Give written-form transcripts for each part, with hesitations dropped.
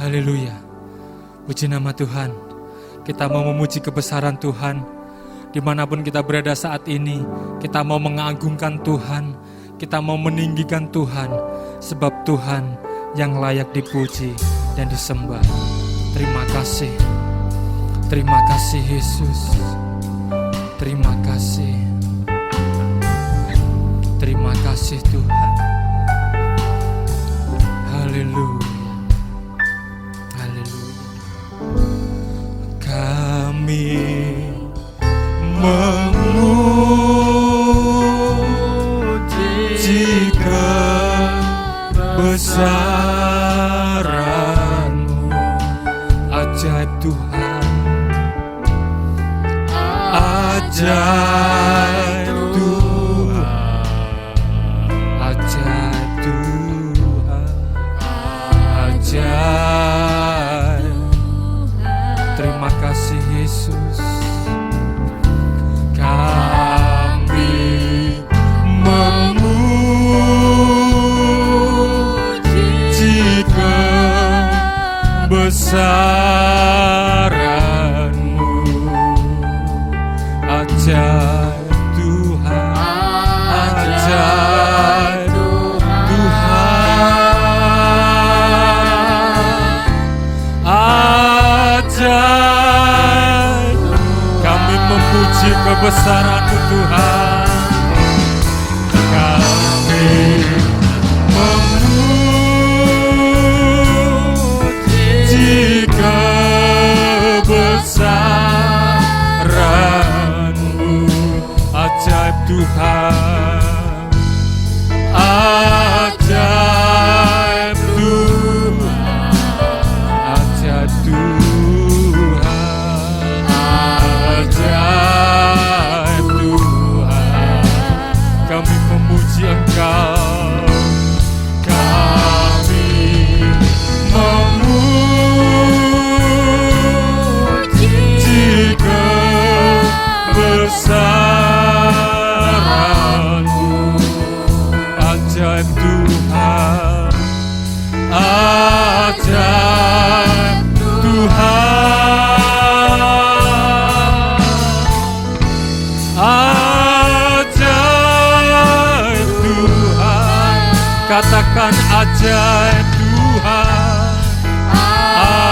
Haleluya. Puji nama Tuhan. Kita mau memuji kebesaran Tuhan. Dimanapun kita berada saat ini, kita mau mengagungkan Tuhan. Kita mau meninggikan Tuhan. Sebab Tuhan yang layak dipuji dan disembah. Terima kasih. Terima kasih Yesus. Terima kasih. Terima kasih Tuhan. Haleluya. Kami memuji kebesaran-Mu, ajaib Tuhan, ajaib Tuhan, ajaib Tuhan, ajaib. Terima kasih Yesus. Kami memuji kebesaran-Mu, ajaib Tuhan, ajaib Tuhan, ajaib. Kami memuji kebesaran-Mu Tuhan. Kami memuji kebesaran-Mu, ajaib Tuhan, ajaib Tuhan, ajaib Tuhan, ajaib Tuhan. Kami memuji Engkau. Kami memuji kebesaran-Mu, ajaib Tuhan, ajaib Tuhan, ajaib Tuhan. Katakan ajaib Tuhan,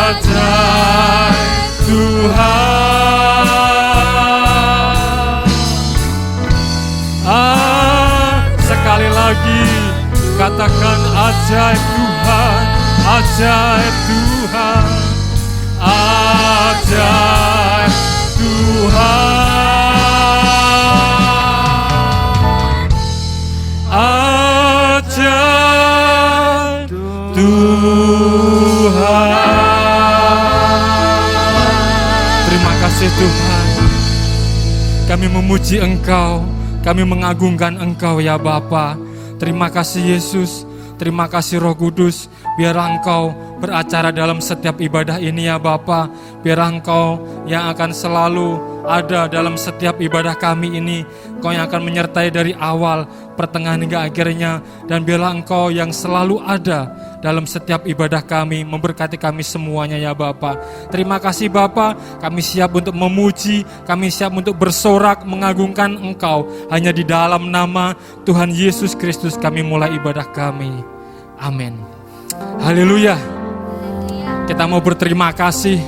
ajaib Tuhan. Sekali lagi katakan ajaib Tuhan, ajaib Tuhan, ajaib Tuhan, ajaib Tuhan. Terima kasih Tuhan. Kami memuji Engkau, kami mengagungkan Engkau ya Bapa. Terima kasih Yesus, terima kasih Roh Kudus. Biarlah Engkau beracara dalam setiap ibadah ini ya Bapa. Biarlah Engkau yang akan selalu ada dalam setiap ibadah kami ini. Engkau yang akan menyertai dari awal, pertengahan hingga akhirnya. Dan biarlah Engkau yang selalu ada dalam setiap ibadah kami, memberkati kami semuanya ya Bapa. Terima kasih Bapa, kami siap untuk memuji, kami siap untuk bersorak, mengagungkan Engkau. Hanya di dalam nama Tuhan Yesus Kristus kami mulai ibadah kami. Amin. Haleluya. Kita mau berterima kasih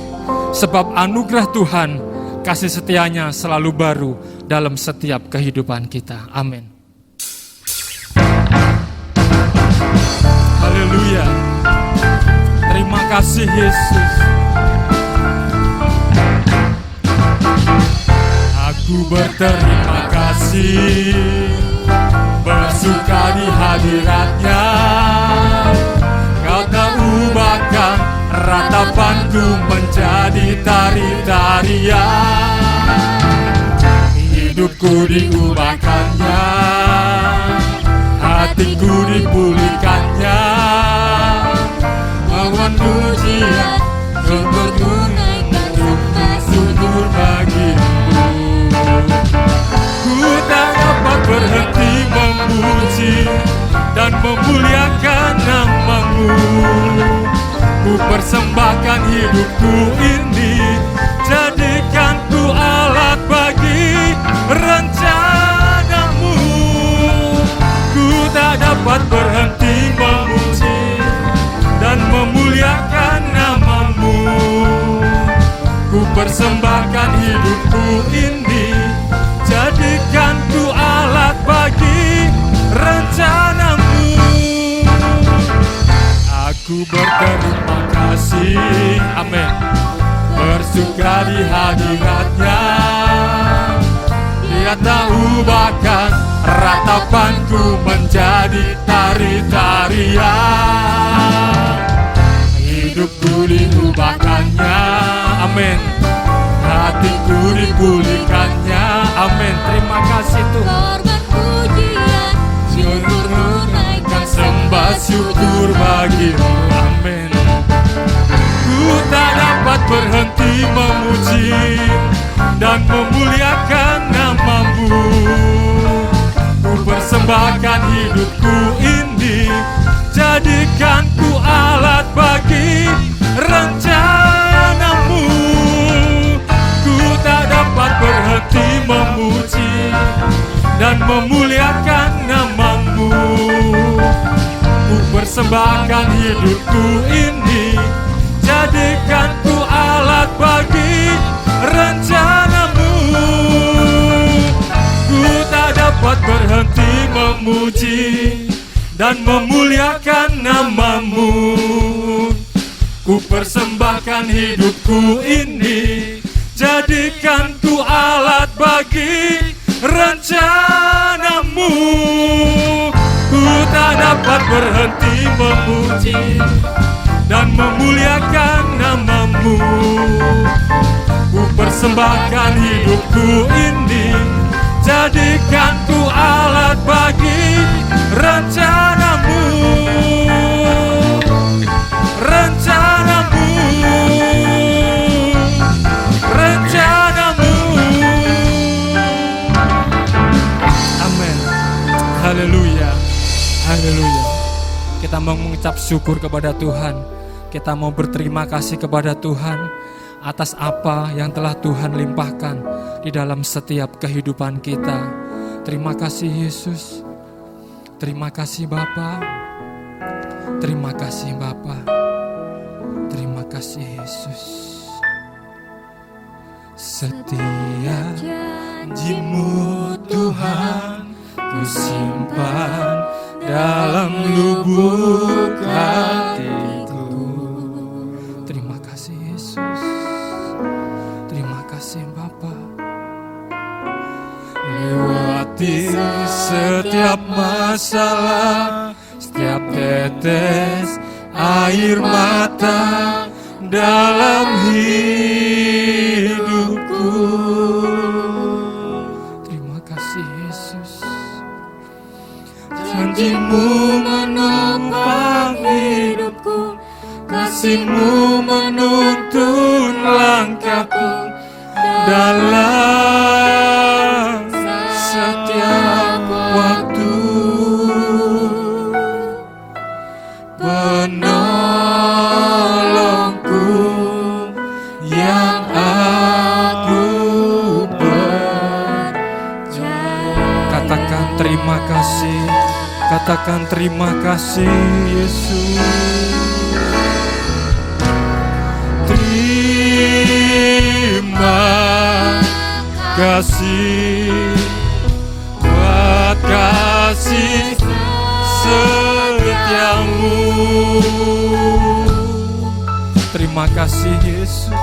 sebab anugerah Tuhan, kasih setianya selalu baru dalam setiap kehidupan kita. Amin. Haleluya. Terima kasih Yesus. Aku berterima kasih, bersuka di hadirat-Nya. Kau tak ubahkan ratapanku menjadi tari-tarian. Hidupku diubahkannya, hatiku dipulihkannya. Mohon pujian untuk menunaikan syukur bagimu. Ku tak dapat berhenti memuji dan memuliakan nama-Mu. Ku persembahkan hidupku ini, jadikan ku alat bagi rencanamu. Ku tak dapat berhenti memuji dan memuliakan namamu. Ku persembahkan hidupku ini, jadikan ku alat bagi rencanamu. Aku berterima kasih, amin, bersuka di hadiratnya. Dia tak ubahkan ratapanku menjadi tari-tarian. Hidupku diubahkannya, amin, hatiku dipulihkannya, amin. Terima kasih Tuhan. Korban pujian, syukur tunaikan Sembah syukur bagimu, amin. Ku tak dapat berhenti memuji dan memuliakan namamu. Ku persembahkan hidupku ini, jadikan ku alat bagi rencanamu. Ku tak dapat berhenti memuji dan memuliakan namamu. Ku persembahkan hidupku ini, jadikan ku alat bagi rencanamu. Ku tak dapat berhenti memuji dan memuliakan namamu. Ku persembahkan hidupku ini, jadikan ku alat bagi rencanamu. Ku tak dapat berhenti memuji dan memuliakan namamu. Ku persembahkan hidupku ini, jadikan ku alat bagi rencanamu. Rencanamu, rencanamu. Amin. Haleluya. Haleluya. Kita mau mengucap syukur kepada Tuhan. Kita mau berterima kasih kepada Tuhan atas apa yang telah Tuhan limpahkan di dalam setiap kehidupan kita. Terima kasih Yesus. Terima kasih Bapa. Terima kasih Bapa. Terima kasih Yesus. Setiap janji-Mu Tuhan ku simpan dalam lubuk hatiku. Terima kasih Yesus. Terima kasih Bapa. Lewati setiap masalah, setiap tetes air mata dalam hidupku. Terima kasih Yesus. Janji-Mu menopang hidupku, kasih-Mu menuntun langkahku dalam setiap waktu. Penolongku yang aku percaya. Katakan terima kasih. Katakan terima kasih Yesus. Terima kasih buat kasih setiamu. Terima kasih Yesus.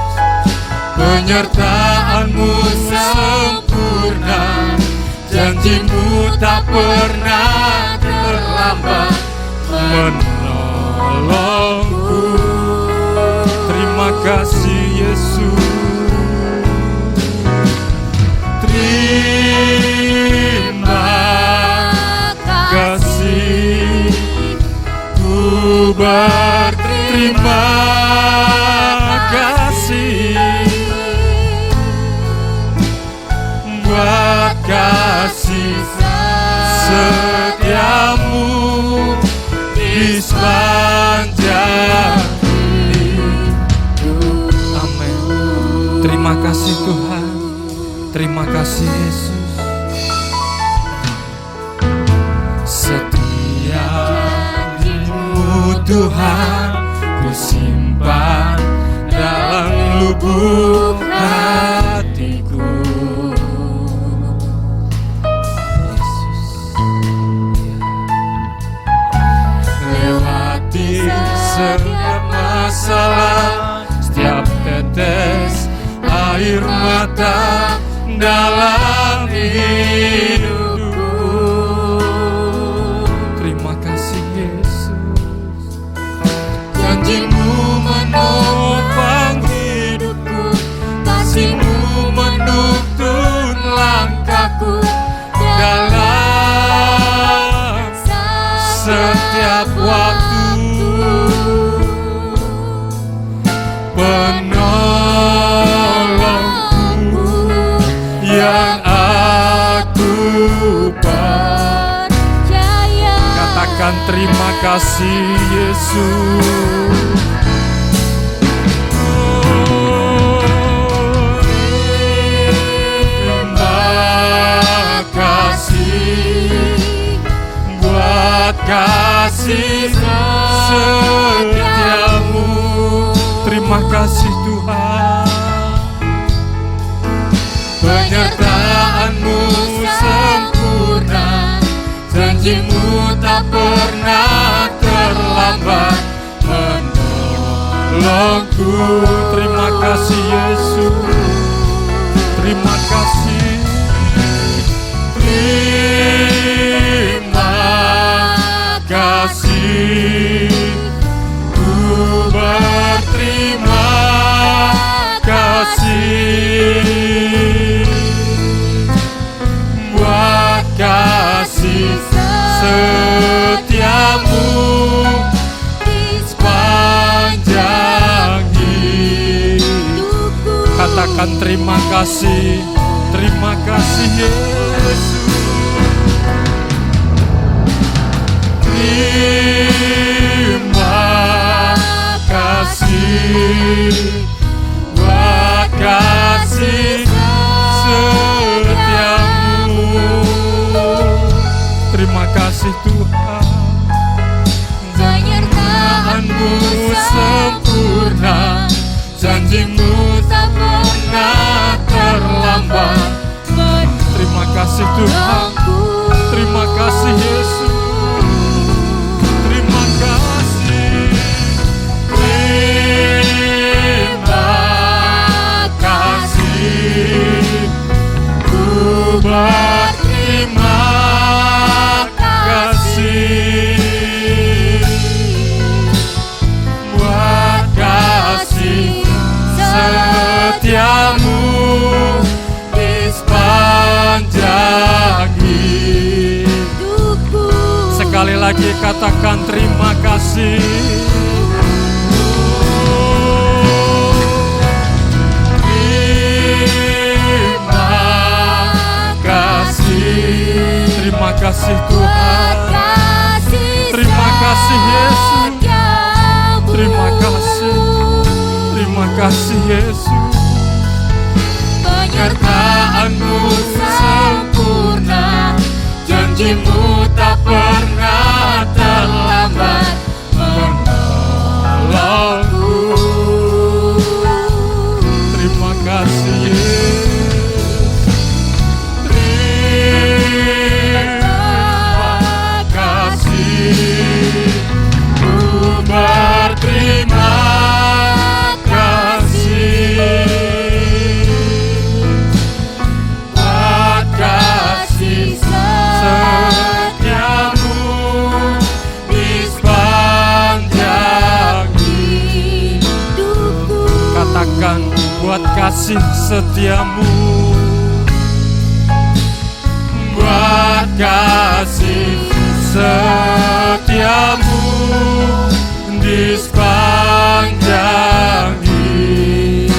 Penyertaan-Mu sempurna, janji-Mu tak pernah terlambat menolongku. Terima kasih Yesus. Terima kasih, ku berterima kasih buat kasih setiamu di sepanjang kasih Tuhan, terima kasih Yesus. Setiap janji-Mu Tuhan ku simpan dalam lubuk hatiku. Lewati setiap masalah, setiap tetes air mata dalam hidupku. Terima kasih Yesus. Janji-Mu menopang hidupku, kasih-Mu menuntun langkahku dalam setiap waktu. Penolongku yang aku percaya. Katakan terima kasih Yesus. Terima kasih buat kasih setiamu. Terima kasih Tuhan, penyertaan-Mu sempurna, janji-Mu tak pernah terlambat menolongku. Terima kasih Yesus, terima kasih. Terima kasih, ku berterima kasih buat kasih setiamu di sepanjang hidupku. Katakan terima kasih Yesus. Terima kasih buat kasih setiamu. Terima kasih Tuhan, penyertaan-Mu sempurna, janji-Mu tak pernah terlambat. Terima kasih Tuhan, terima kasih Yesus. Terima kasih, terima kasih, ku berterima kasih buat kasih setiamu di sepanjang hidupku. Sekali lagi katakan terima kasih. Terima kasih Tuhan, terima kasih Yesus, terima kasih Yesus. Penyertaan-Mu sempurna, janji-Mu tak pernah terlambat menolongku. Terima kasih Yesus. Berterima kasih buat kasih setiamu di sepanjang hidupku. Katakan buat kasih setiamu, buat kasih setiamu di sepanjang hidup.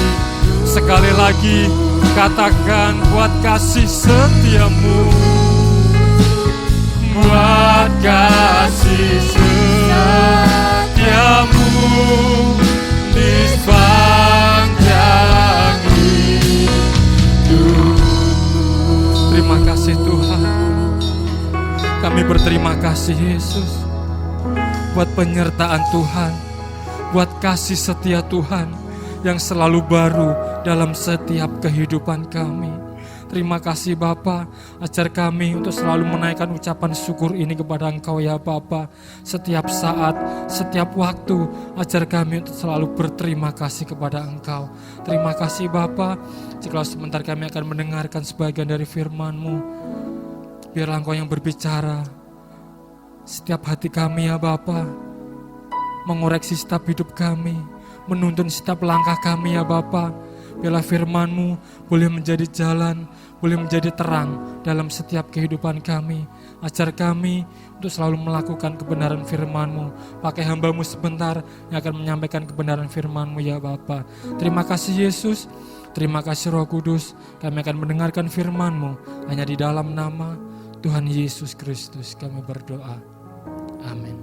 Sekali lagi katakan buat kasih setiamu, buat kasih setiamu di sepanjang hidup. Kami berterima kasih Yesus buat penyertaan Tuhan, buat kasih setia Tuhan yang selalu baru dalam setiap kehidupan kami. Terima kasih Bapa, ajar kami untuk selalu menaikkan ucapan syukur ini kepada Engkau ya Bapa. Setiap saat, setiap waktu, ajar kami untuk selalu berterima kasih kepada Engkau. Terima kasih Bapa, jikalau sebentar kami akan mendengarkan sebagian dari firman-Mu. Biarlah Engkau yang berbicara setiap hati kami ya Bapa, mengoreksi setiap hidup kami, menuntun setiap langkah kami ya Bapa. Biarlah firman-Mu boleh menjadi jalan, boleh menjadi terang dalam setiap kehidupan kami. Ajar kami untuk selalu melakukan kebenaran firman-Mu. Pakai hamba-Mu sebentar yang akan menyampaikan kebenaran firman-Mu ya Bapa. Terima kasih Yesus, terima kasih Roh Kudus. Kami akan mendengarkan firman-Mu hanya di dalam nama Tuhan Yesus Kristus kami berdoa. Amin.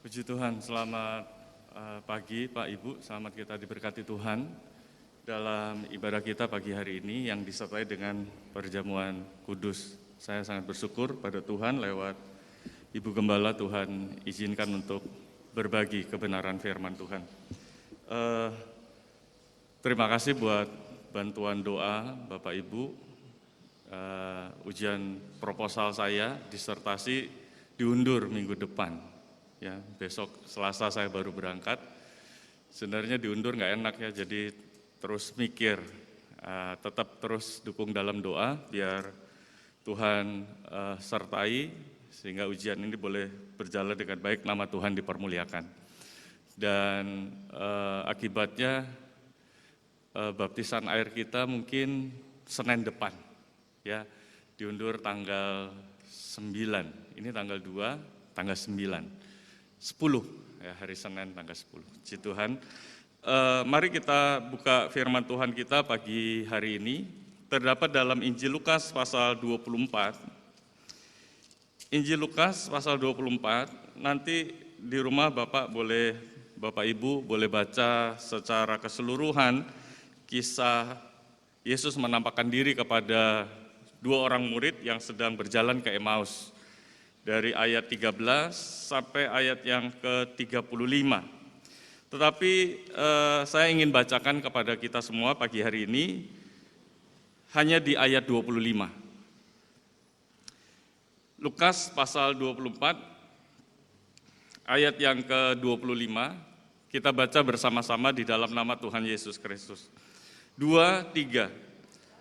Puji Tuhan, selamat pagi Pak Ibu, selamat kita diberkati Tuhan dalam ibadah kita pagi hari ini yang disertai dengan perjamuan kudus. Saya sangat bersyukur pada Tuhan lewat Ibu Gembala, Tuhan izinkan untuk berbagi kebenaran firman Tuhan. Terima kasih buat bantuan doa Bapak Ibu. Ujian proposal saya, disertasi diundur minggu depan. Ya, besok Selasa saya baru berangkat. Sebenarnya diundur nggak enak ya, jadi terus mikir, tetap terus dukung dalam doa biar Tuhan sertai sehingga ujian ini boleh berjalan dengan baik, nama Tuhan dipermuliakan. Dan akibatnya baptisan air kita mungkin Senin depan, ya diundur tanggal 9. Ini tanggal 2, tanggal 9. 10 ya, hari Senin tanggal 10. Puji Tuhan. Mari kita buka firman Tuhan kita pagi hari ini. Terdapat dalam Injil Lukas pasal 24. Injil Lukas pasal 24, nanti di rumah Bapak Ibu boleh baca secara keseluruhan kisah Yesus menampakkan diri kepada 2 orang murid yang sedang berjalan ke Emmaus. Dari ayat 13 sampai ayat yang ke-35. Tetapi saya ingin bacakan kepada kita semua pagi hari ini hanya di ayat 25. Lukas pasal 24 ayat yang ke-25, kita baca bersama-sama di dalam nama Tuhan Yesus Kristus. 2, 3.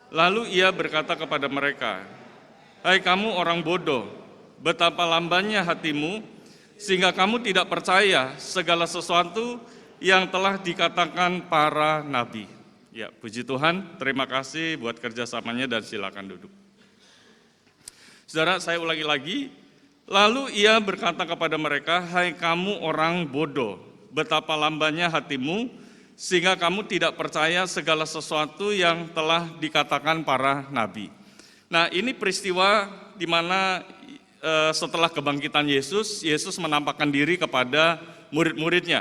Lalu ia berkata kepada mereka, "Hai kamu orang bodoh, betapa lambannya hatimu, sehingga kamu tidak percaya segala sesuatu yang telah dikatakan para nabi." Ya, puji Tuhan, terima kasih buat kerjasamanya dan silakan duduk. Saudara, saya ulangi lagi. Lalu ia berkata kepada mereka, "Hai kamu orang bodoh, betapa lambannya hatimu, sehingga kamu tidak percaya segala sesuatu yang telah dikatakan para nabi." Nah, ini peristiwa di mana setelah kebangkitan Yesus menampakkan diri kepada murid-muridnya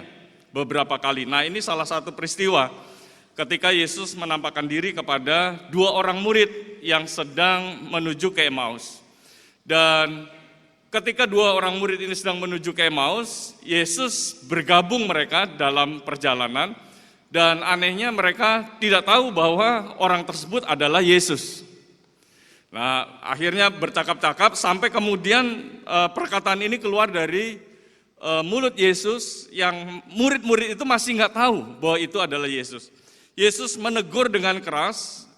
beberapa kali. Nah, ini salah satu peristiwa ketika Yesus menampakkan diri kepada 2 orang murid yang sedang menuju ke Emmaus. Dan ketika 2 orang murid ini sedang menuju ke Emmaus, Yesus bergabung mereka dalam perjalanan, dan anehnya mereka tidak tahu bahwa orang tersebut adalah Yesus. Nah, akhirnya bercakap-cakap sampai kemudian perkataan ini keluar dari mulut Yesus yang murid-murid itu masih nggak tahu bahwa itu adalah Yesus. Yesus menegur dengan keras,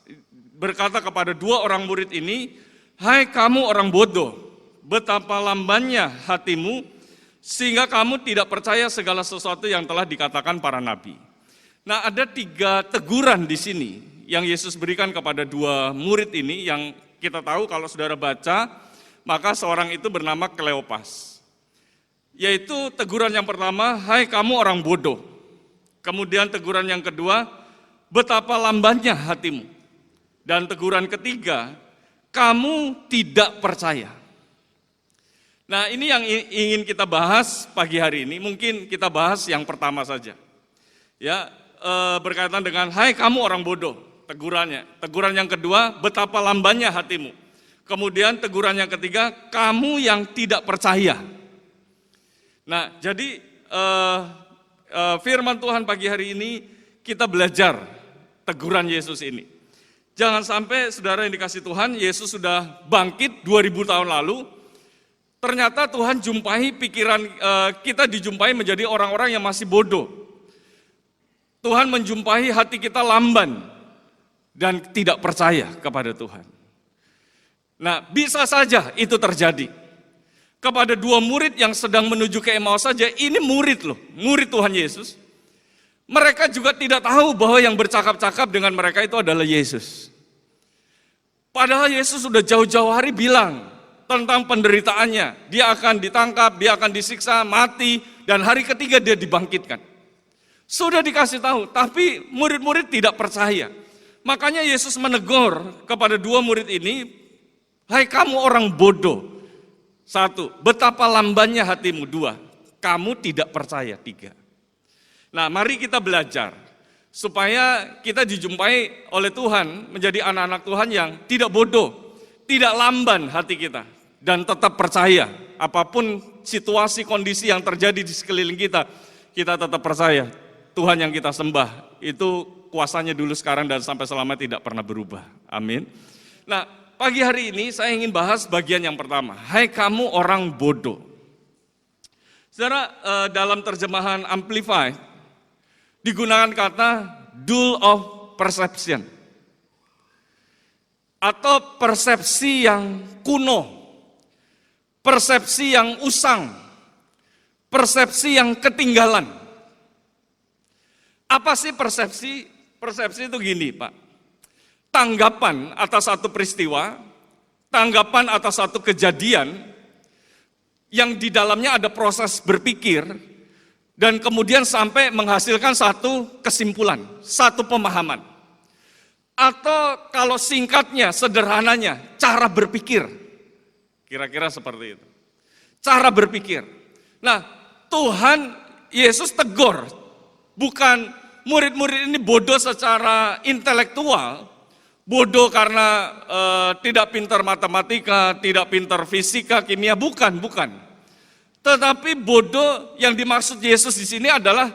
berkata kepada 2 orang murid ini, "Hai kamu orang bodoh, betapa lambannya hatimu, sehingga kamu tidak percaya segala sesuatu yang telah dikatakan para nabi." Nah, ada 3 teguran di sini yang Yesus berikan kepada 2 murid ini yang kita tahu kalau saudara baca, maka seorang itu bernama Kleopas. Yaitu teguran yang pertama, "Hai kamu orang bodoh." Kemudian teguran yang kedua, "Betapa lambannya hatimu." Dan teguran ketiga, kamu tidak percaya. Nah, ini yang ingin kita bahas pagi hari ini. Mungkin kita bahas yang pertama saja. Ya, berkaitan dengan hai kamu orang bodoh, tegurannya. Teguran yang kedua, betapa lambannya hatimu. Kemudian teguran yang ketiga, kamu yang tidak percaya. Nah, jadi firman Tuhan pagi hari ini kita belajar teguran Yesus ini. Jangan sampai saudara yang dikasih Tuhan, Yesus sudah bangkit 2000 tahun lalu, ternyata Tuhan jumpai pikiran kita dijumpai menjadi orang-orang yang masih bodoh. Tuhan menjumpai hati kita lamban dan tidak percaya kepada Tuhan. Nah, bisa saja itu terjadi. Kepada dua murid yang sedang menuju ke Emmaus saja, ini murid loh, murid Tuhan Yesus. Mereka juga tidak tahu bahwa yang bercakap-cakap dengan mereka itu adalah Yesus. Padahal Yesus sudah jauh-jauh hari bilang tentang penderitaannya. Dia akan ditangkap, dia akan disiksa, mati, dan hari ketiga dia dibangkitkan. Sudah dikasih tahu, tapi murid-murid tidak percaya. Makanya Yesus menegur kepada dua murid ini, hai kamu orang bodoh. 1, betapa lambannya hatimu. 2, kamu tidak percaya. 3. Nah, mari kita belajar supaya kita dijumpai oleh Tuhan menjadi anak-anak Tuhan yang tidak bodoh, tidak lamban hati kita, dan tetap percaya apapun situasi kondisi yang terjadi di sekeliling kita, kita tetap percaya Tuhan yang kita sembah itu kuasanya dulu, sekarang, dan sampai selama tidak pernah berubah. Amin. Nah, pagi hari ini saya ingin bahas bagian yang pertama, hai kamu orang bodoh. Saudara, dalam terjemahan Amplified digunakan kata dull of perception atau persepsi yang kuno, persepsi yang usang, persepsi yang ketinggalan. Apa sih persepsi? Persepsi itu gini, Pak. Tanggapan atas satu peristiwa, tanggapan atas satu kejadian yang di dalamnya ada proses berpikir dan kemudian sampai menghasilkan satu kesimpulan, satu pemahaman. Atau kalau singkatnya, sederhananya, cara berpikir. Kira-kira seperti itu. Cara berpikir. Nah, Tuhan Yesus tegur, bukan murid-murid ini bodoh secara intelektual, bodoh karena tidak pintar matematika, tidak pintar fisika, kimia, bukan. Tetapi bodoh yang dimaksud Yesus di sini adalah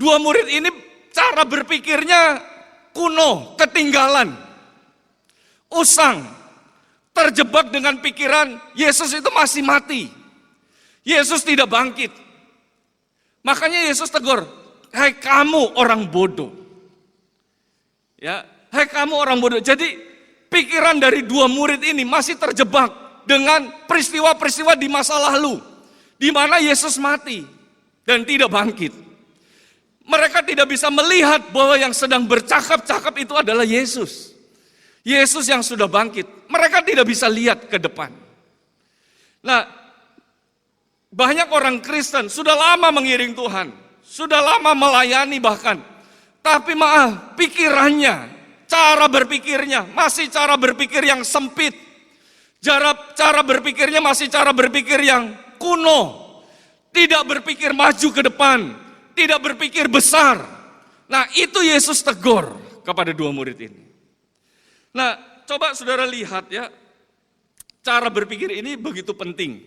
dua murid ini cara berpikirnya kuno, ketinggalan, usang, terjebak dengan pikiran Yesus itu masih mati, Yesus tidak bangkit. Makanya Yesus tegur, hai kamu orang bodoh. Ya, hai kamu orang bodoh. Jadi pikiran dari dua murid ini masih terjebak dengan peristiwa-peristiwa di masa lalu, di mana Yesus mati dan tidak bangkit. Mereka tidak bisa melihat bahwa yang sedang bercakap-cakap itu adalah Yesus. Yesus yang sudah bangkit. Mereka tidak bisa lihat ke depan. Nah, banyak orang Kristen sudah lama mengiring Tuhan, sudah lama melayani bahkan. Tapi maaf, pikirannya, cara berpikirnya masih cara berpikir yang sempit. Cara berpikirnya masih cara berpikir yang kuno, tidak berpikir maju ke depan, tidak berpikir besar. Nah, itu Yesus tegur kepada dua murid ini. Nah, coba saudara lihat ya, cara berpikir ini begitu penting.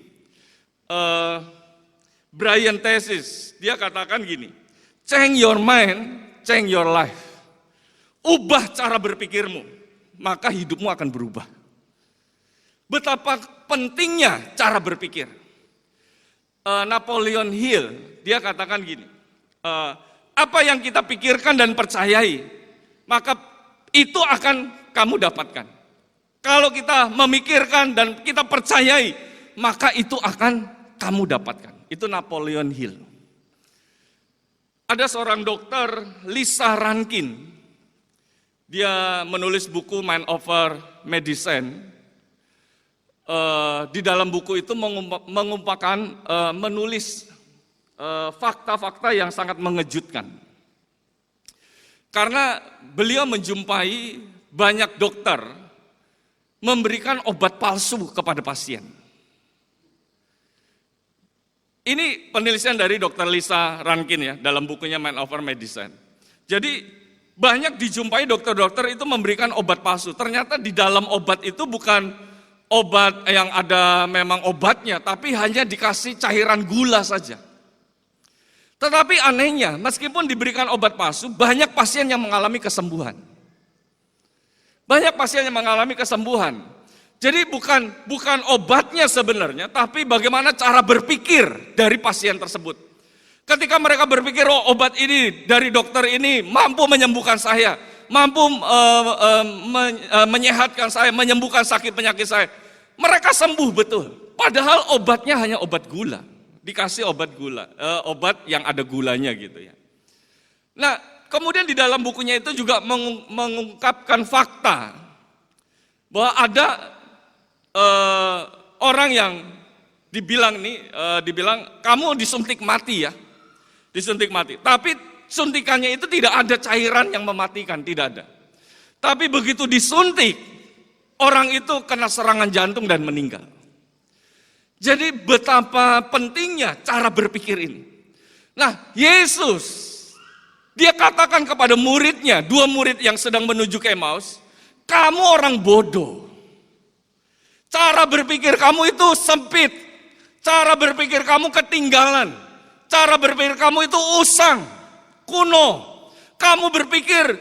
Brian Tesis, dia katakan gini, change your mind, change your life. Ubah cara berpikirmu, maka hidupmu akan berubah. Betapa pentingnya cara berpikir. Napoleon Hill, dia katakan gini, apa yang kita pikirkan dan percayai, maka itu akan kamu dapatkan. Kalau kita memikirkan dan kita percayai, maka itu akan kamu dapatkan. Itu Napoleon Hill. Ada seorang dokter, Lisa Rankin, dia menulis buku Mind Over Medicine. Di dalam buku itu menulis fakta-fakta yang sangat mengejutkan. Karena beliau menjumpai banyak dokter memberikan obat palsu kepada pasien. Ini penelitian dari Dr. Lisa Rankin ya, dalam bukunya Man Over Medicine. Jadi banyak dijumpai dokter-dokter itu memberikan obat palsu. Ternyata di dalam obat itu bukan obat yang ada memang obatnya, tapi hanya dikasih cairan gula saja. Tetapi anehnya, meskipun diberikan obat palsu, banyak pasien yang mengalami kesembuhan. Banyak pasien yang mengalami kesembuhan. Jadi bukan obatnya sebenarnya, tapi bagaimana cara berpikir dari pasien tersebut. Ketika mereka berpikir, oh obat ini dari dokter ini mampu menyembuhkan saya, mampu menyehatkan saya, menyembuhkan sakit penyakit saya. Mereka sembuh betul. Padahal obatnya hanya obat gula. Dikasih obat gula, obat yang ada gulanya gitu ya. Nah, kemudian di dalam bukunya itu juga mengungkapkan fakta bahwa ada orang yang dibilang kamu disuntik mati ya, disuntik mati. Tapi suntikannya itu tidak ada cairan yang mematikan, tidak ada. Tapi begitu disuntik, orang itu kena serangan jantung dan meninggal. Jadi betapa pentingnya cara berpikir ini. Nah, Yesus, dia katakan kepada muridnya, 2 murid yang sedang menuju ke Emmaus, kamu orang bodoh. Cara berpikir kamu itu sempit. Cara berpikir kamu ketinggalan. Cara berpikir kamu itu usang, kuno. Kamu berpikir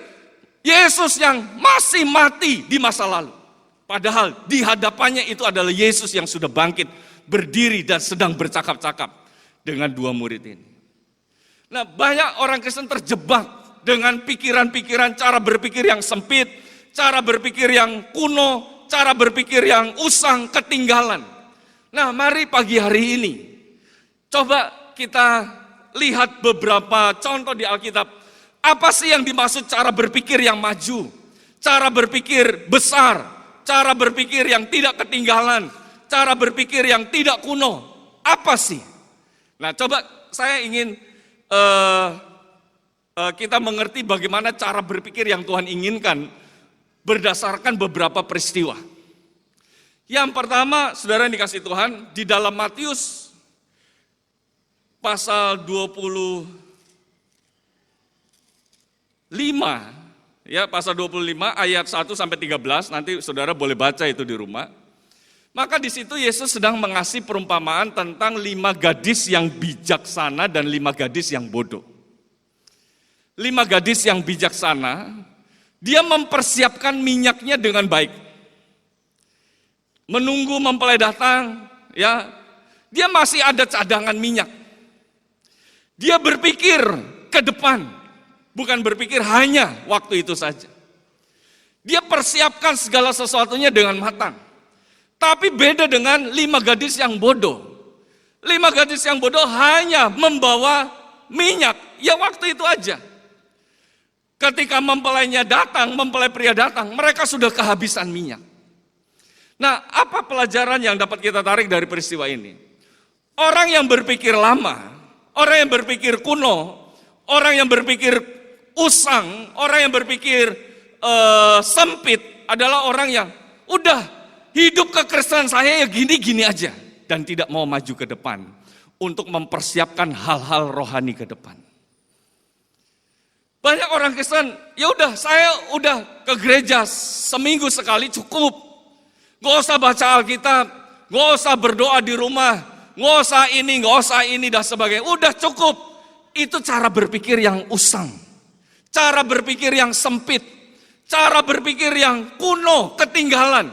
Yesus yang masih mati di masa lalu. Padahal di hadapannya itu adalah Yesus yang sudah bangkit, berdiri dan sedang bercakap-cakap dengan 2 murid ini. Nah, banyak orang Kristen terjebak dengan pikiran-pikiran cara berpikir yang sempit, cara berpikir yang kuno, cara berpikir yang usang, ketinggalan. Nah, mari pagi hari ini coba kita lihat beberapa contoh di Alkitab. Apa sih yang dimaksud cara berpikir yang maju, cara berpikir besar, cara berpikir yang tidak ketinggalan, cara berpikir yang tidak kuno? Apa sih? Nah, coba saya ingin kita mengerti bagaimana cara berpikir yang Tuhan inginkan berdasarkan beberapa peristiwa. Yang pertama, saudara yang dikasih Tuhan, di dalam Matius pasal 25, ya pasal 25 ayat 1 sampai 13, nanti saudara boleh baca itu di rumah. Maka di situ Yesus sedang mengasih perumpamaan tentang 5 gadis yang bijaksana dan 5 gadis yang bodoh. 5 gadis yang bijaksana, dia mempersiapkan minyaknya dengan baik. Menunggu mempelai datang, ya. Dia masih ada cadangan minyak. Dia berpikir ke depan, bukan berpikir hanya waktu itu saja. Dia persiapkan segala sesuatunya dengan matang. Tapi beda dengan 5 gadis yang bodoh. 5 gadis yang bodoh hanya membawa minyak, ya waktu itu aja. Ketika mempelainya datang, mempelai pria datang, mereka sudah kehabisan minyak. Nah, apa pelajaran yang dapat kita tarik dari peristiwa ini? Orang yang berpikir lama, orang yang berpikir kuno, orang yang berpikir usang, orang yang berpikir sempit adalah orang yang udah hidup kekristenan saya ya gini-gini aja dan tidak mau maju ke depan untuk mempersiapkan hal-hal rohani ke depan. Banyak orang Kristen, ya udah saya udah ke gereja seminggu sekali cukup. Gak usah baca Alkitab, gak usah berdoa di rumah, gak usah ini dan sebagainya. Udah cukup. Itu cara berpikir yang usang. Cara berpikir yang sempit. Cara berpikir yang kuno, ketinggalan.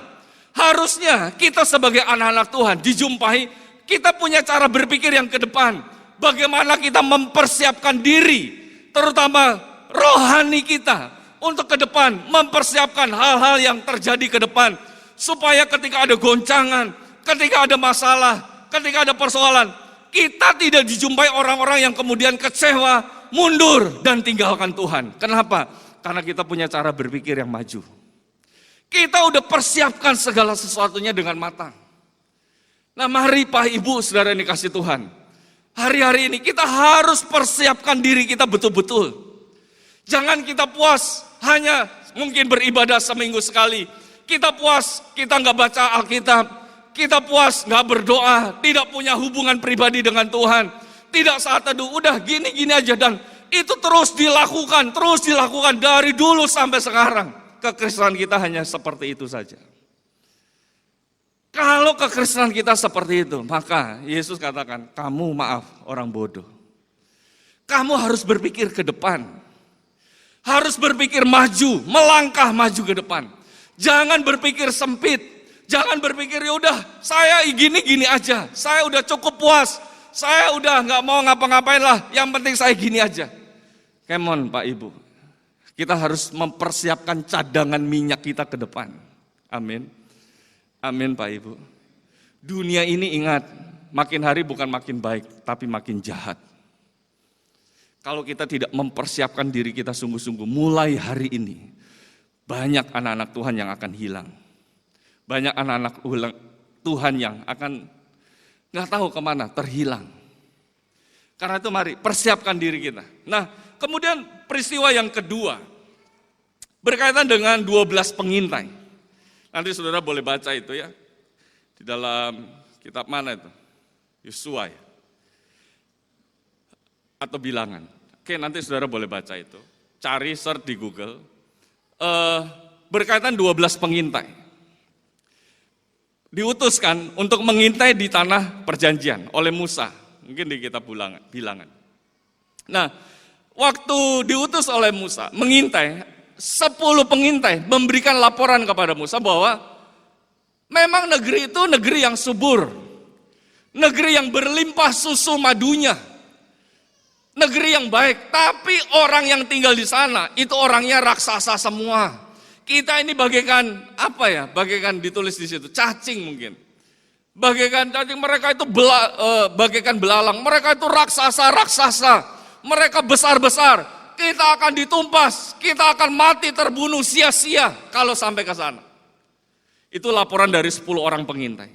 Harusnya kita sebagai anak-anak Tuhan dijumpai, kita punya cara berpikir yang ke depan. Bagaimana kita mempersiapkan diri, terutama rohani kita untuk ke depan, mempersiapkan hal-hal yang terjadi ke depan, supaya ketika ada goncangan, ketika ada masalah, ketika ada persoalan, kita tidak dijumpai orang-orang yang kemudian kecewa, mundur, dan tinggalkan Tuhan. Kenapa? Karena kita punya cara berpikir yang maju. Kita udah persiapkan segala sesuatunya dengan matang. Nah, mari Pak Ibu, saudara yang dikasih Tuhan, hari-hari ini kita harus persiapkan diri kita betul-betul. Jangan kita puas hanya mungkin beribadah seminggu sekali. Kita puas, kita nggak baca Alkitab. Kita puas, nggak berdoa, tidak punya hubungan pribadi dengan Tuhan. Tidak saat teduh, udah gini-gini aja. Dan itu terus dilakukan dari dulu sampai sekarang. Kekristenan kita hanya seperti itu saja. Kalau kekristenan kita seperti itu, maka Yesus katakan, kamu maaf orang bodoh. Kamu harus berpikir ke depan. Harus berpikir maju, melangkah maju ke depan. Jangan berpikir sempit. Jangan berpikir, yaudah saya gini-gini aja. Saya udah cukup puas. Saya udah nggak mau ngapa-ngapain lah. Yang penting saya gini aja. Come on Pak Ibu. Kita harus mempersiapkan cadangan minyak kita ke depan. Amin. Amin Pak Ibu. Dunia ini ingat, makin hari bukan makin baik, tapi makin jahat. Kalau kita tidak mempersiapkan diri kita sungguh-sungguh, mulai hari ini, banyak anak-anak Tuhan yang akan hilang. Banyak anak-anak Tuhan yang akan nggak tahu kemana, terhilang. Karena itu mari persiapkan diri kita. Nah, kemudian peristiwa yang kedua, berkaitan dengan 12 pengintai. Nanti saudara boleh baca itu ya, di dalam kitab mana itu? Yosua ya? Atau Bilangan. Oke, nanti saudara boleh baca itu. Cari, search di Google. Berkaitan 12 pengintai. Diutuskan untuk mengintai di tanah perjanjian oleh Musa. Mungkin di kitab Bilangan. Nah, waktu diutus oleh Musa, mengintai, 10 pengintai memberikan laporan kepada Musa bahwa memang negeri itu negeri yang subur. Negeri yang berlimpah susu madunya. Negeri yang baik, tapi orang yang tinggal di sana itu orangnya raksasa semua. Kita ini bagaikan apa ya? Bagaikan ditulis di situ, cacing mungkin. Bagaikan cacing, mereka itu bagaikan belalang. Mereka itu raksasa. Mereka besar-besar. Kita akan ditumpas, kita akan mati terbunuh sia-sia kalau sampai ke sana. Itu laporan dari 10 orang pengintai.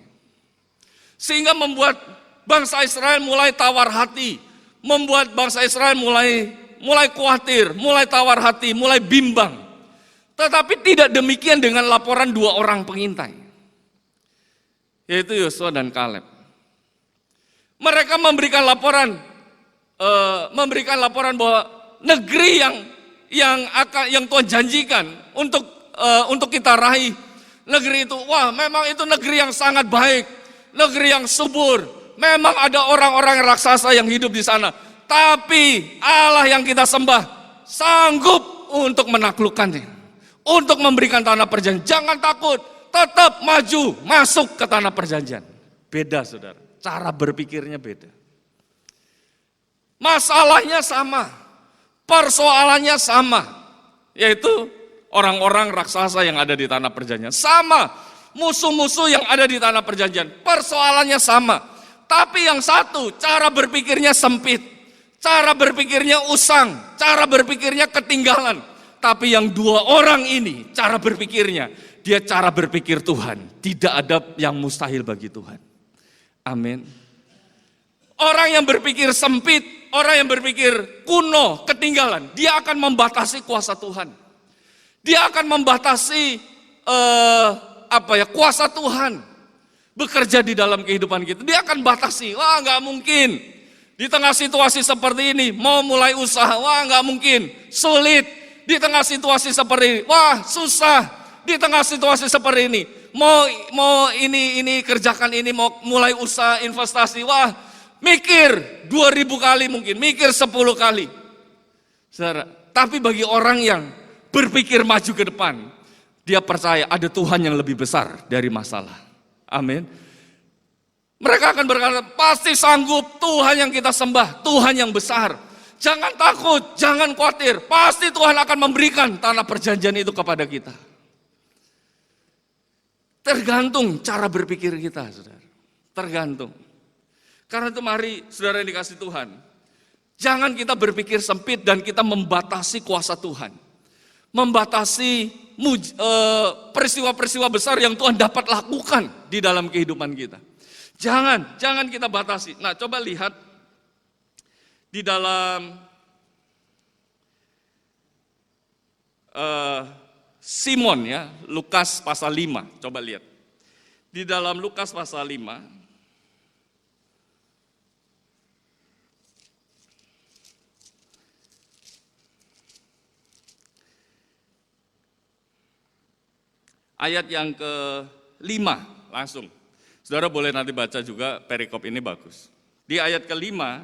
Sehingga membuat bangsa Israel mulai tawar hati, membuat bangsa Israel mulai khawatir, mulai tawar hati, mulai bimbang. Tetapi tidak demikian dengan laporan 2 orang pengintai, yaitu Yosua dan Kaleb. Mereka memberikan laporan bahwa negeri yang Tuhan janjikan untuk kita raih, negeri itu, wah memang itu negeri yang sangat baik, negeri yang subur, memang ada orang-orang raksasa yang hidup di sana, tapi Allah yang kita sembah sanggup untuk menaklukkannya, untuk memberikan tanah perjanjian. Jangan takut, tetap maju masuk ke tanah perjanjian. Beda saudara, cara berpikirnya beda. Masalahnya sama. Persoalannya sama, yaitu orang-orang raksasa yang ada di tanah perjanjian. Sama, musuh-musuh yang ada di tanah perjanjian. Persoalannya sama, tapi yang satu cara berpikirnya sempit, cara berpikirnya usang, cara berpikirnya ketinggalan. Tapi yang 2 orang ini, cara berpikirnya, dia cara berpikir Tuhan. Tidak ada yang mustahil bagi Tuhan. Amin. Orang yang berpikir sempit, orang yang berpikir kuno, ketinggalan, dia akan membatasi kuasa Tuhan. Dia akan membatasi kuasa Tuhan bekerja di dalam kehidupan kita. Dia akan batasi, wah nggak mungkin. Di tengah situasi seperti ini, mau mulai usaha, wah nggak mungkin, sulit. Di tengah situasi seperti ini, wah susah. Di tengah situasi seperti ini, mau ini kerjakan ini, mau mulai usaha investasi, wah mikir 2000 kali mungkin, mikir 10 kali. Saudara, tapi bagi orang yang berpikir maju ke depan, dia percaya ada Tuhan yang lebih besar dari masalah. Amin. Mereka akan berkata, pasti sanggup, Tuhan yang kita sembah, Tuhan yang besar. Jangan takut, jangan khawatir, pasti Tuhan akan memberikan tanah perjanjian itu kepada kita. Tergantung cara berpikir kita, saudara. Tergantung. Karena itu mari saudara yang dikasih Tuhan, jangan kita berpikir sempit dan kita membatasi kuasa Tuhan. Membatasi peristiwa-peristiwa besar yang Tuhan dapat lakukan di dalam kehidupan kita. Jangan kita batasi. Nah, coba lihat di dalam Simon ya, Lukas pasal 5, coba lihat. Di dalam Lukas pasal 5, ayat yang ke-5 langsung. Saudara boleh nanti baca juga, perikop ini bagus. Di ayat ke-5,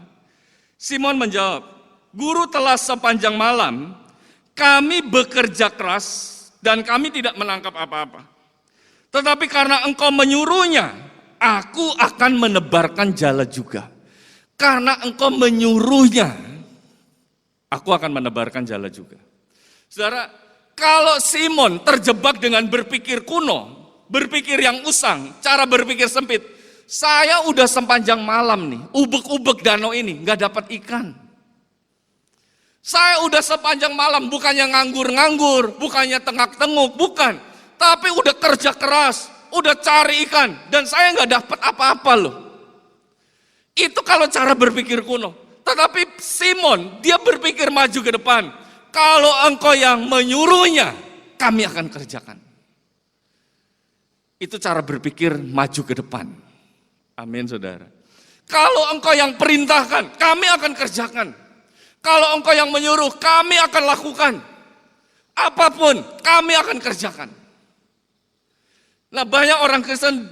Simon menjawab, "Guru, telah sepanjang malam kami bekerja keras dan kami tidak menangkap apa-apa. Tetapi karena engkau menyuruhnya, aku akan menebarkan jala juga. Karena engkau menyuruhnya, aku akan menebarkan jala juga." Saudara, kalau Simon terjebak dengan berpikir kuno, berpikir yang usang, cara berpikir sempit, saya udah sepanjang malam nih, ubek-ubek danau ini, nggak dapat ikan. Saya udah sepanjang malam, bukannya nganggur-nganggur, bukannya tengak-tenguk, bukan. Tapi udah kerja keras, udah cari ikan, dan saya nggak dapat apa-apa loh. Itu kalau cara berpikir kuno. Tetapi Simon, dia berpikir maju ke depan. Kalau engkau yang menyuruhnya, kami akan kerjakan. Itu cara berpikir maju ke depan. Amin, saudara. Kalau engkau yang perintahkan, kami akan kerjakan. Kalau engkau yang menyuruh, kami akan lakukan. Apapun, kami akan kerjakan. Nah, banyak orang Kristen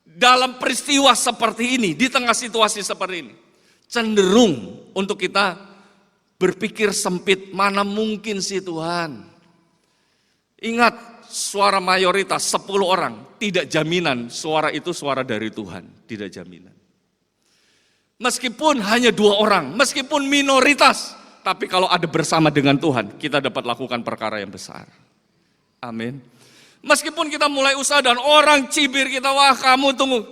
dalam peristiwa seperti ini, di tengah situasi seperti ini, cenderung untuk kita berpikir sempit, mana mungkin sih Tuhan. Ingat, suara mayoritas 10 orang, tidak jaminan suara itu suara dari Tuhan, tidak jaminan. Meskipun hanya 2 orang, meskipun minoritas, tapi kalau ada bersama dengan Tuhan, kita dapat lakukan perkara yang besar. Amin. Meskipun kita mulai usaha dan orang cibir kita, wah kamu tunggu,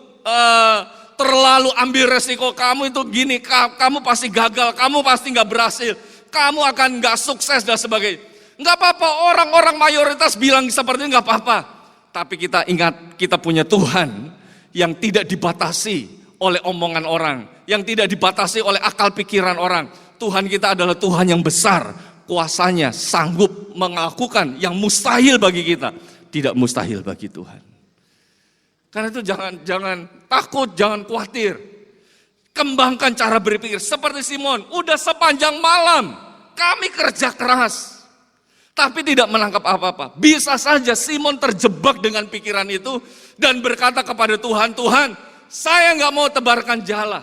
terlalu ambil resiko, kamu itu gini, kamu pasti gagal, kamu pasti nggak berhasil, kamu akan nggak sukses dan sebagainya. Nggak apa-apa, orang-orang mayoritas bilang seperti itu nggak apa-apa. Tapi kita ingat, kita punya Tuhan yang tidak dibatasi oleh omongan orang, yang tidak dibatasi oleh akal pikiran orang. Tuhan kita adalah Tuhan yang besar, kuasanya sanggup melakukan yang mustahil bagi kita, tidak mustahil bagi Tuhan. Karena itu jangan takut, jangan khawatir. Kembangkan cara berpikir seperti Simon. Udah sepanjang malam kami kerja keras, tapi tidak menangkap apa-apa. Bisa saja Simon terjebak dengan pikiran itu dan berkata kepada Tuhan, "Tuhan, saya nggak mau tebarkan jala.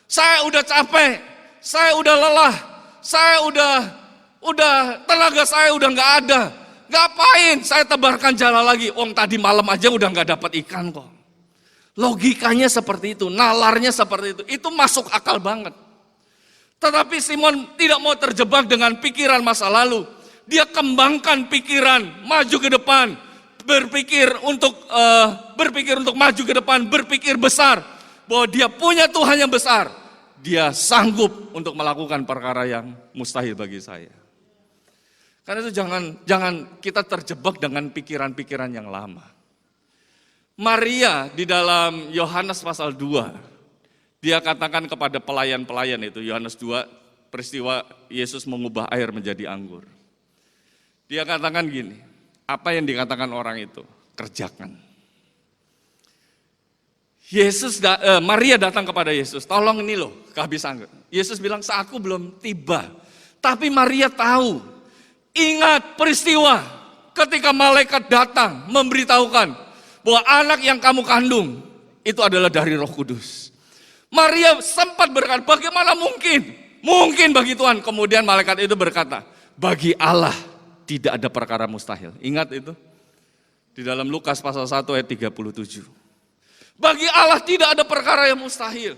Saya udah capek, saya udah lelah, saya udah tenaga saya udah nggak ada. Ngapain saya tebarkan jala lagi? Tadi malam aja udah nggak dapat ikan kok." Logikanya seperti itu, nalarnya seperti itu. Itu masuk akal banget. Tetapi Simon tidak mau terjebak dengan pikiran masa lalu. Dia kembangkan pikiran, maju ke depan, berpikir untuk maju ke depan, berpikir besar bahwa dia punya Tuhan yang besar. Dia sanggup untuk melakukan perkara yang mustahil bagi saya. Karena itu jangan kita terjebak dengan pikiran-pikiran yang lama. Maria di dalam Yohanes pasal 2, dia katakan kepada pelayan-pelayan itu, Yohanes 2, peristiwa Yesus mengubah air menjadi anggur. Dia katakan gini, apa yang dikatakan orang itu? Kerjakan. Maria datang kepada Yesus, tolong ini loh, kehabisan anggur. Yesus bilang, saatku belum tiba. Tapi Maria tahu. Ingat peristiwa ketika malaikat datang memberitahukan bahwa anak yang kamu kandung itu adalah dari Roh Kudus. Maria sempat berkata, bagaimana mungkin? Mungkin bagi Tuhan. Kemudian malaikat itu berkata, bagi Allah tidak ada perkara mustahil. Ingat itu? Di dalam Lukas pasal 1 ayat 37. Bagi Allah tidak ada perkara yang mustahil.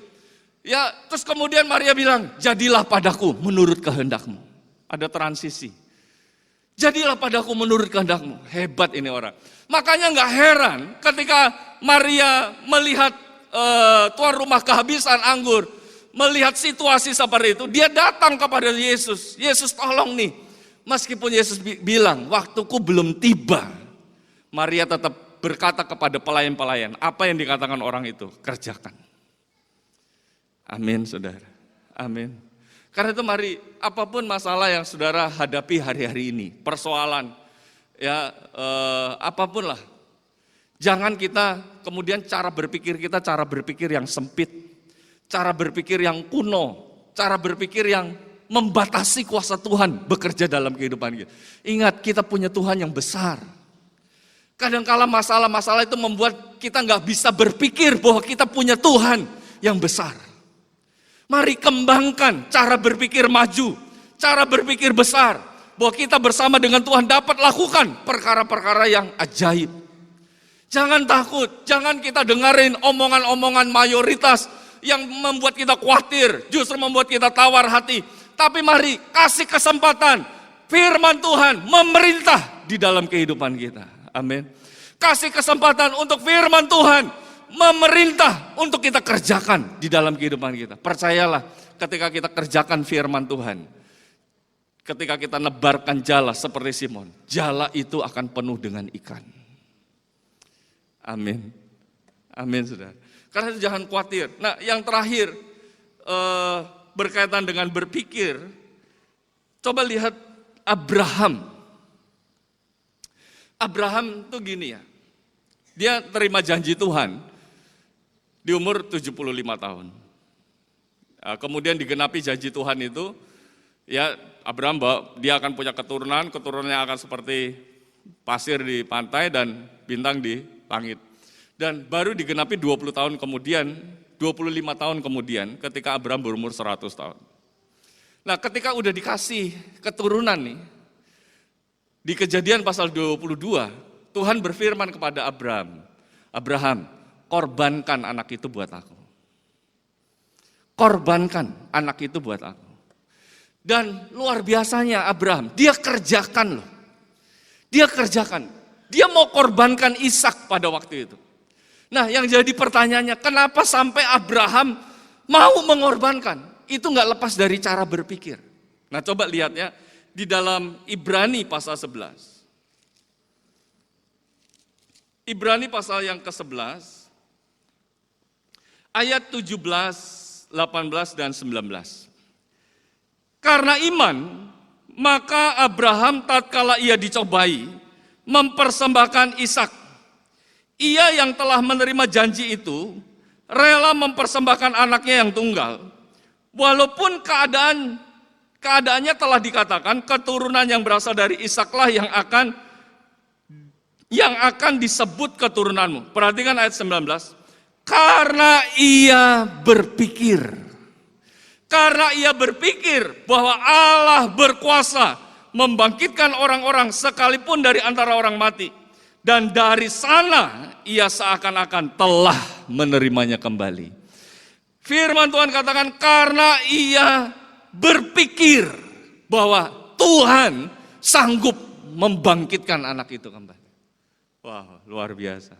Ya, terus kemudian Maria bilang, jadilah padaku menurut kehendakmu. Ada transisi. Jadilah padaku menurut kehendakmu. Hebat ini orang. Makanya nggak heran ketika Maria melihat tuan rumah kehabisan anggur, melihat situasi seperti itu, dia datang kepada Yesus. Yesus tolong nih. Meskipun Yesus bilang, waktuku belum tiba. Maria tetap berkata kepada pelayan-pelayan, apa yang dikatakan orang itu, kerjakan. Amin, saudara. Amin. Karena itu mari, apapun masalah yang saudara hadapi hari-hari ini, persoalan, ya apapun lah. Jangan kita kemudian cara berpikir kita cara berpikir yang sempit, cara berpikir yang kuno, cara berpikir yang membatasi kuasa Tuhan bekerja dalam kehidupan kita. Ingat, kita punya Tuhan yang besar. Kadangkala masalah-masalah itu membuat kita nggak bisa berpikir bahwa kita punya Tuhan yang besar. Mari kembangkan cara berpikir maju, cara berpikir besar, bahwa kita bersama dengan Tuhan dapat lakukan perkara-perkara yang ajaib. Jangan takut, jangan kita dengerin omongan-omongan mayoritas yang membuat kita khawatir, justru membuat kita tawar hati. Tapi mari kasih kesempatan firman Tuhan memerintah di dalam kehidupan kita. Amin. Kasih kesempatan untuk firman Tuhan memerintah untuk kita kerjakan di dalam kehidupan kita. Percayalah, ketika kita kerjakan firman Tuhan, ketika kita nebarkan jala seperti Simon, jala itu akan penuh dengan ikan. Amin. Amin, saudara. Karena itu jangan khawatir. Nah, yang terakhir berkaitan dengan berpikir, coba lihat Abraham. Abraham tuh gini ya, dia terima janji Tuhan di umur 75 tahun. Kemudian digenapi janji Tuhan itu, ya Abraham dia akan punya keturunannya akan seperti pasir di pantai dan bintang di langit. Dan baru digenapi 20 tahun kemudian, 25 tahun kemudian ketika Abraham berumur 100 tahun. Nah, ketika udah dikasih keturunan nih, di Kejadian pasal 22, Tuhan berfirman kepada Abraham, korbankan anak itu buat aku. Korbankan anak itu buat aku. Dan luar biasanya Abraham, dia kerjakan loh. Dia kerjakan. Dia mau korbankan Ishak pada waktu itu. Nah, yang jadi pertanyaannya, kenapa sampai Abraham mau mengorbankan? Itu nggak lepas dari cara berpikir. Nah, coba lihat ya, di dalam Ibrani pasal 11. Ibrani pasal yang ke-11, ayat 17, 18, dan 19. Karena iman, maka Abraham tatkala ia dicobai, mempersembahkan Ishak. Ia yang telah menerima janji itu, rela mempersembahkan anaknya yang tunggal. Walaupun keadaannya telah dikatakan, keturunan yang berasal dari Ishaklah yang akan disebut keturunanmu. Perhatikan ayat 19. Karena ia berpikir bahwa Allah berkuasa membangkitkan orang-orang sekalipun dari antara orang mati. Dan dari sana ia seakan-akan telah menerimanya kembali. Firman Tuhan katakan karena ia berpikir bahwa Tuhan sanggup membangkitkan anak itu kembali. Wah, luar biasa.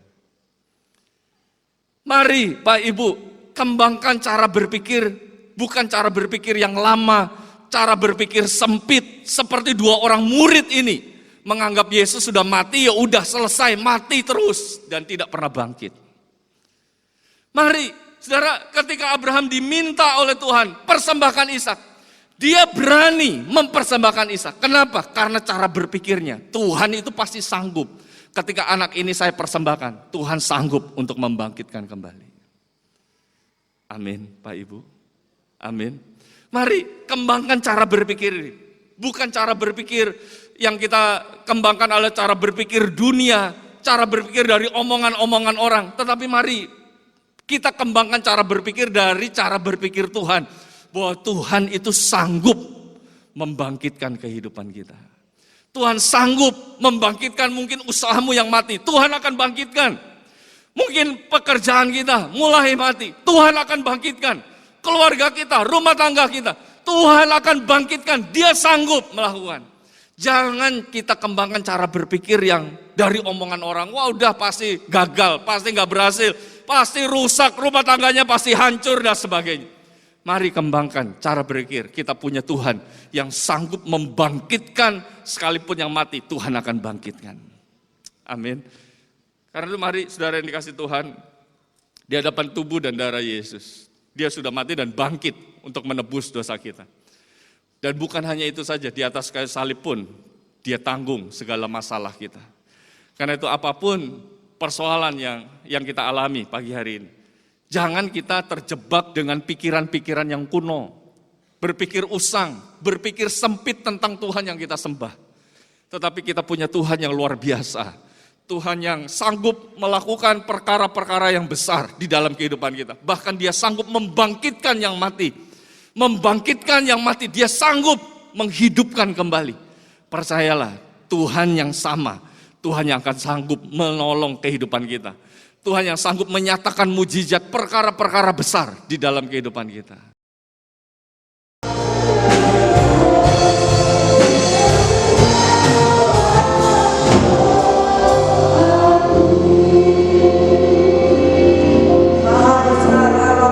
Mari Pak Ibu, kembangkan cara berpikir, bukan cara berpikir yang lama, cara berpikir sempit seperti dua orang murid ini. Menganggap Yesus sudah mati, ya udah selesai, mati terus dan tidak pernah bangkit. Mari, saudara, ketika Abraham diminta oleh Tuhan persembahkan Ishak, dia berani mempersembahkan Ishak. Kenapa? Karena cara berpikirnya, Tuhan itu pasti sanggup. Ketika anak ini saya persembahkan, Tuhan sanggup untuk membangkitkan kembali. Amin, Pak Ibu. Amin. Mari kembangkan cara berpikir ini. Bukan cara berpikir yang kita kembangkan oleh cara berpikir dunia, cara berpikir dari omongan-omongan orang. Tetapi mari kita kembangkan cara berpikir dari cara berpikir Tuhan. Bahwa Tuhan itu sanggup membangkitkan kehidupan kita. Tuhan sanggup membangkitkan mungkin usahamu yang mati. Tuhan akan bangkitkan. Mungkin pekerjaan kita mulai mati. Tuhan akan bangkitkan. Keluarga kita, rumah tangga kita. Tuhan akan bangkitkan. Dia sanggup melakukan. Jangan kita kembangkan cara berpikir yang dari omongan orang. Wah udah pasti gagal, pasti gak berhasil. Pasti rusak, rumah tangganya pasti hancur dan sebagainya. Mari kembangkan cara berpikir. Kita punya Tuhan yang sanggup membangkitkan sekalipun yang mati. Tuhan akan bangkitkan. Amin. Karena itu mari saudara yang dikasih Tuhan. Di hadapan tubuh dan darah Yesus. Dia sudah mati dan bangkit untuk menebus dosa kita. Dan bukan hanya itu saja, di atas kayu salib pun Dia tanggung segala masalah kita. Karena itu apapun persoalan yang kita alami pagi hari ini, jangan kita terjebak dengan pikiran-pikiran yang kuno, berpikir usang, berpikir sempit tentang Tuhan yang kita sembah. Tetapi kita punya Tuhan yang luar biasa, Tuhan yang sanggup melakukan perkara-perkara yang besar di dalam kehidupan kita. Bahkan Dia sanggup membangkitkan yang mati, Dia sanggup menghidupkan kembali. Percayalah, Tuhan yang sama, Tuhan yang akan sanggup menolong kehidupan kita. Tuhan yang sanggup menyatakan mujizat perkara-perkara besar di dalam kehidupan kita.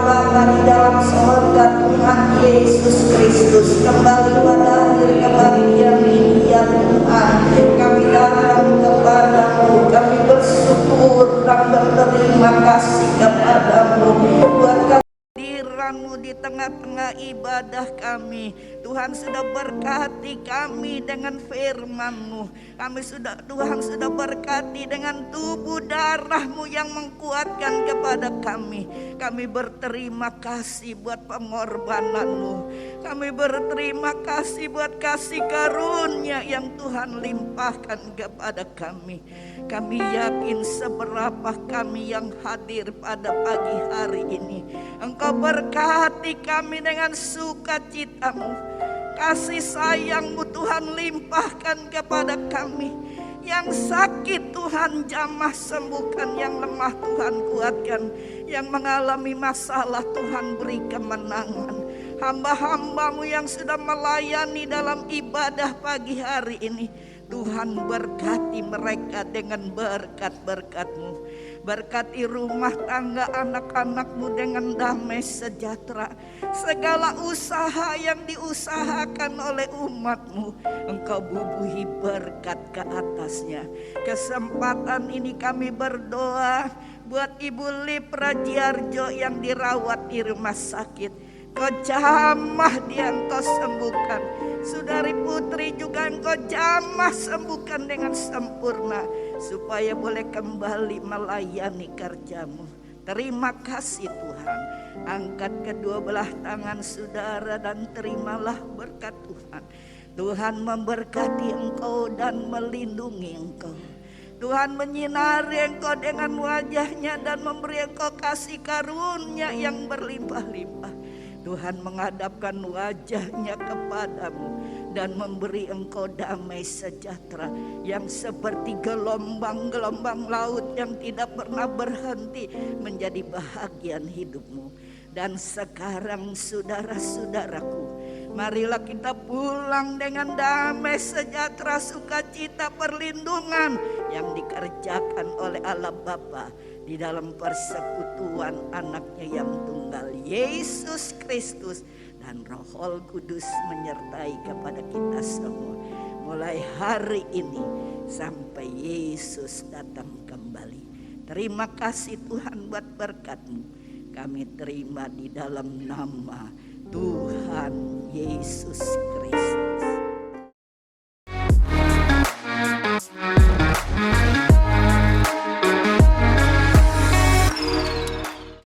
Bapa di dalam sorga, Tuhan Yesus Kristus, kembali pada akhir kebahagiaan ini ya Tuhan, kami datang kepadamu, kami bersyukur dan berterima kasih kepadamu buat kehadiran-Mu di tengah-tengah ibadah kami. Tuhan sudah berkati kami dengan firman-Mu. Tuhan sudah berkati dengan tubuh darah-Mu yang mengkuatkan kepada kami. Kami berterima kasih buat pengorbanan-Mu. Kami berterima kasih buat kasih karunia yang Tuhan limpahkan kepada kami. Kami yakin seberapa kami yang hadir pada pagi hari ini, Engkau berkati kami dengan sukacita-Mu. Kasih sayang-Mu Tuhan limpahkan kepada kami. Yang sakit Tuhan jamah sembuhkan, yang lemah Tuhan kuatkan, yang mengalami masalah Tuhan beri kemenangan. Hamba-hamba-Mu yang sudah melayani dalam ibadah pagi hari ini, Tuhan berkati mereka dengan berkat-berkat-Mu. Berkati rumah tangga anak-anak-Mu dengan damai sejahtera. Segala usaha yang diusahakan oleh umat-Mu, Engkau bubuhi berkat ke atasnya. Kesempatan ini kami berdoa buat Ibu Lip Rajiarjo yang dirawat di rumah sakit. Engkau jamah dia, Engkau sembuhkan. Saudari Putri juga Engkau jamah sembuhkan dengan sempurna, supaya boleh kembali melayani kerja-Mu. Terima kasih Tuhan. Angkat kedua belah tangan saudara dan terimalah berkat Tuhan. Tuhan memberkati engkau dan melindungi engkau. Tuhan menyinari engkau dengan wajah-Nya dan memberi engkau kasih karunia yang berlimpah-limpah. Tuhan menghadapkan wajah-Nya kepadamu dan memberi engkau damai sejahtera yang seperti gelombang-gelombang laut yang tidak pernah berhenti menjadi bahagian hidupmu. Dan sekarang saudara-saudaraku, marilah kita pulang dengan damai sejahtera, sukacita, perlindungan yang dikerjakan oleh Allah Bapa di dalam persekutuan anaknya yang tunggal, Yesus Kristus, dan Roh Kudus menyertai kepada kita semua mulai hari ini sampai Yesus datang kembali. Terima kasih Tuhan buat berkat-Mu. Kami terima di dalam nama Tuhan Yesus